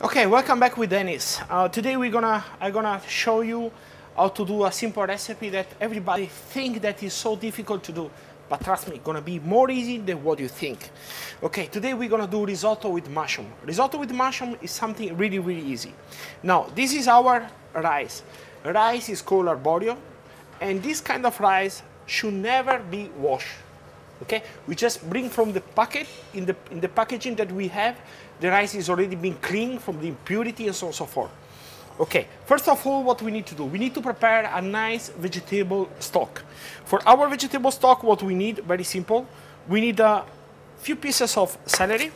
Okay, welcome back with Dennis. Today I'm gonna show you how to do a simple recipe that everybody think that is so difficult to do, but trust me, it's gonna be more easy than what you think. Okay, today we're gonna do risotto with mushroom. Risotto with mushroom is something really, really easy. Now, this is our rice. Rice is called arborio, and this kind of rice should never be washed. Okay, we just bring from the packet, in the packaging that we have, the rice is already been cleaned from the impurity and so on and so forth. Okay, first of all, what we need to do, we need to prepare a nice vegetable stock. For our vegetable stock, what we need, very simple, we need a few pieces of celery,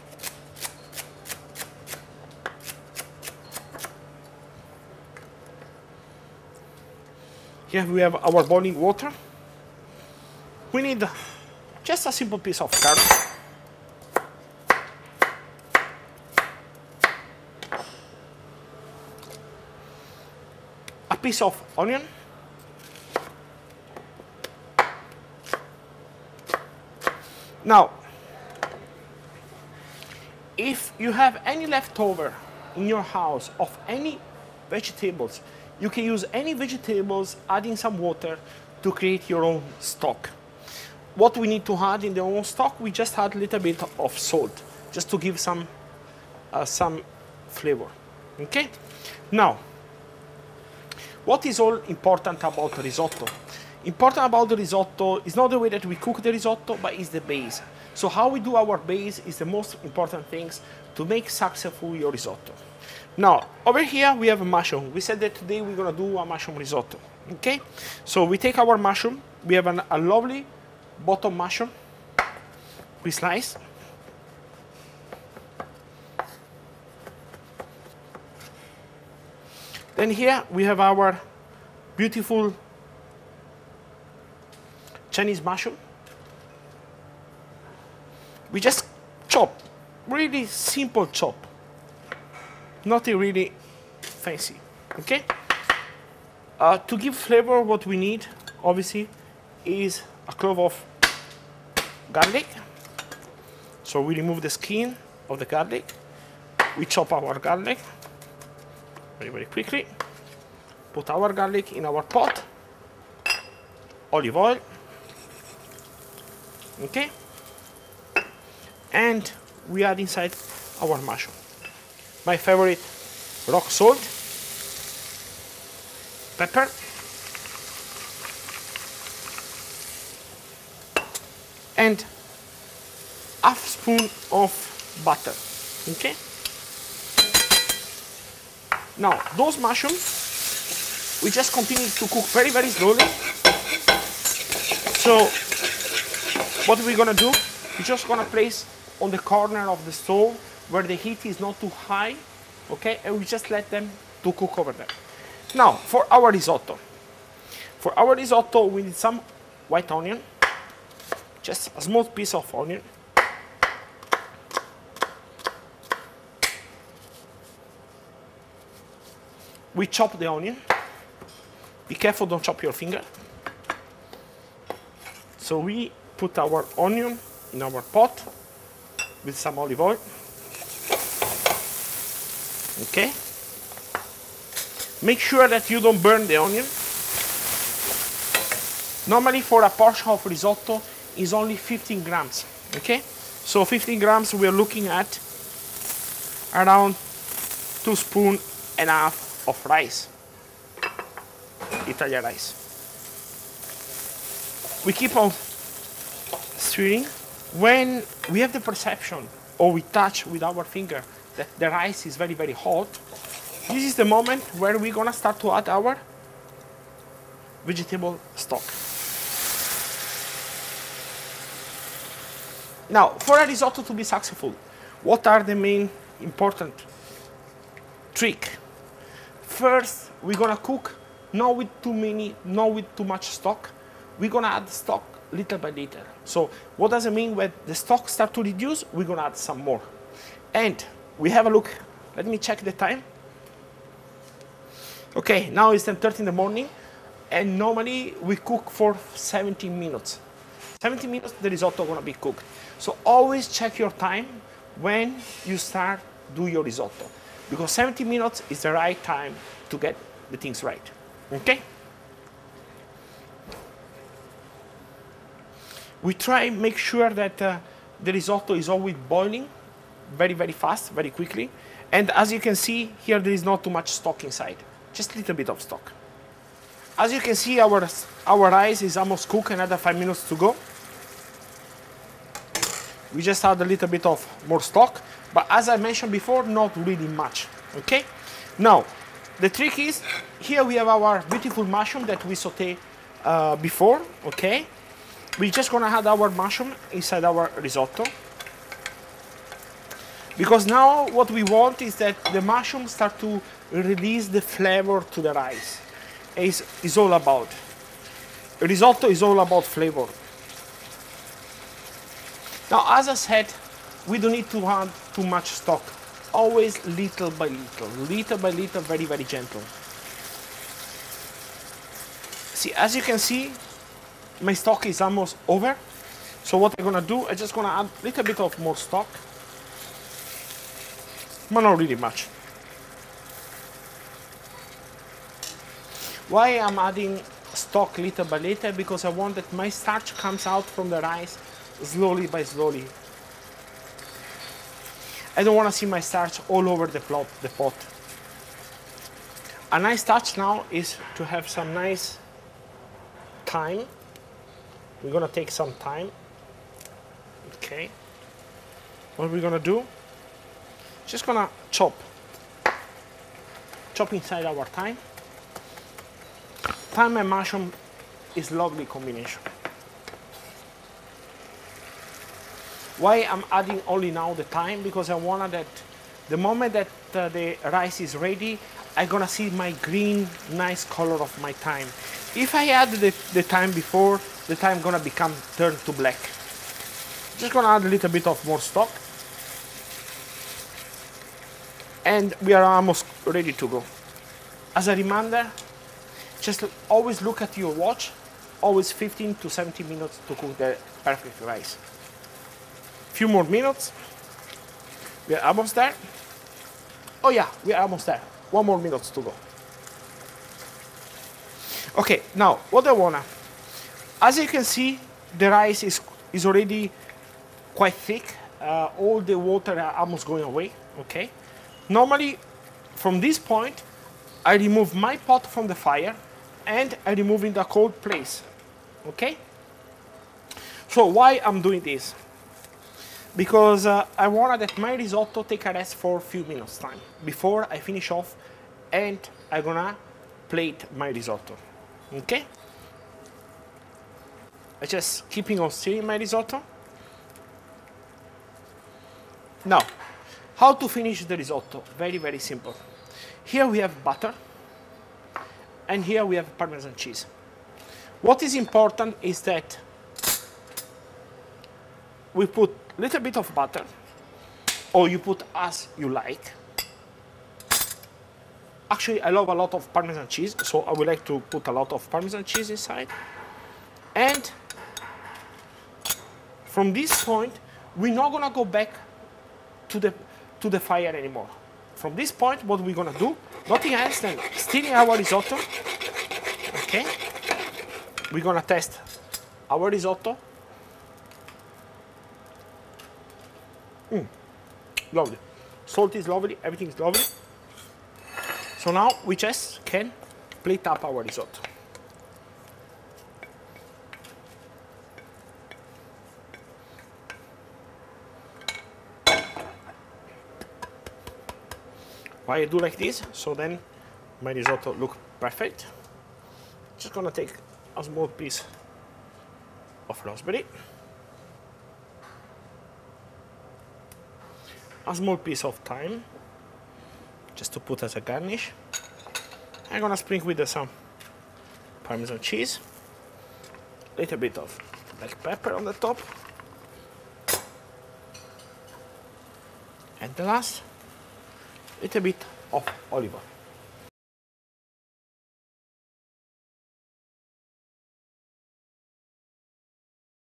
here we have our boiling water, we need just a simple piece of carrot, a piece of onion, now if you have any leftover in your house of any vegetables, you can use any vegetables, adding some water to create your own stock. What we need to add in the own stock, we just add a little bit of salt, just to give some flavor. Okay? Now, what is all important about risotto? Important about the risotto is not the way that we cook the risotto, but is the base. So how we do our base is the most important things to make successful your risotto. Now, over here we have a mushroom. We said that today we're gonna do a mushroom risotto. Okay? So we take our mushroom, we have a lovely bottom mushroom, we slice. Then here we have our beautiful Chinese mushroom. We just chop, really simple chop, nothing really fancy, okay? To give flavor, what we need, obviously, is a clove of garlic. So we remove the skin of the garlic. We chop our garlic very, very quickly. Put our garlic in our pot. Olive oil. Okay? And we add inside our mushroom. My favorite, rock salt, pepper, and half spoon of butter. Okay? Now, those mushrooms, we just continue to cook very, very slowly. So, what we're gonna do, we're just gonna place on the corner of the stove where the heat is not too high, okay? And we just let them to cook over there. Now, for our risotto. For our risotto, we need some white onion, just a small piece of onion. We chop the onion. Be careful, don't chop your finger. So we put our onion in our pot with some olive oil. Okay? Make sure that you don't burn the onion. Normally for a portion of risotto is only 15 grams. Okay? So 15 grams we are looking at around 2.5 spoons of rice. Italian rice. We keep on stirring. When we have the perception or we touch with our finger that the rice is very, very hot, this is the moment where we're gonna start to add our vegetable stock. Now, for a risotto to be successful, what are the main important trick? First, we're gonna cook not with too much stock. We're gonna add stock little by little. So what does it mean? When the stock start to reduce, we're gonna add some more. And we have a look. Let me check the time. Okay, now it's 10:30 in the morning, and normally we cook for 17 minutes. 17 minutes, the risotto gonna be cooked. So always check your time when you start do your risotto. because 70 minutes is the right time to get the things right. Okay? We try make sure that the risotto is always boiling very, very fast, very quickly. And as you can see, here there is not too much stock inside, just a little bit of stock. As you can see, our rice is almost cooked, another 5 minutes to go. We just add a little bit of more stock, but as I mentioned before, not really much, okay? Now, the trick is, here we have our beautiful mushroom that we sauté before, okay? We're just gonna add our mushroom inside our risotto. Because now what we want is that the mushroom start to release the flavor to the rice. Is all about. Risotto is all about flavor. Now, as I said, we don't need to add too much stock. Always little by little, very, very gentle. See, as you can see, my stock is almost over. So what I'm gonna do, I'm just gonna add a little bit of more stock, but not really much. Why I'm adding stock little by little? Because I want that my starch comes out from the rice slowly by slowly. I don't want to see my starch all over the pot. A nice touch now is to have some nice thyme. We're gonna take some thyme. Okay. What we're gonna do? Just gonna chop inside our thyme. Thyme and mushroom is lovely combination. Why I'm adding only now the thyme? Because I want that the moment that the rice is ready, I'm gonna see my green, nice color of my thyme. If I add the thyme before, the thyme gonna turn to black. Just gonna add a little bit of more stock. And we are almost ready to go. As a reminder, just always look at your watch, always 15 to 70 minutes to cook the perfect rice. Few more minutes. We are almost there. Oh yeah, we are almost there. 1 more minute to go. Okay, now what I wanna, as you can see, the rice is already quite thick. All the water are almost going away, okay? Normally, from this point, I remove my pot from the fire and I remove in the cold place, okay? So why I'm doing this? Because I want that my risotto take a rest for a few minutes time before I finish off and I'm gonna plate my risotto, okay? I just keeping on stirring my risotto. Now, how to finish the risotto? Very, very simple. Here we have butter and here we have Parmesan cheese. What is important is that we put a little bit of butter, or you put as you like. Actually, I love a lot of Parmesan cheese, so I would like to put a lot of Parmesan cheese inside. And from this point, we're not gonna go back to the fire anymore. From this point, what we're gonna do, nothing else than stirring our risotto. Okay? We're gonna test our risotto. Lovely. Salt is lovely, everything is lovely. So now we just can plate up our risotto. Why I do like this? So then my risotto look perfect. Just gonna take a small piece of raspberry, a small piece of thyme, just to put as a garnish. I'm gonna sprinkle with some Parmesan cheese, a little bit of black pepper on the top, and the last, little bit of olive oil.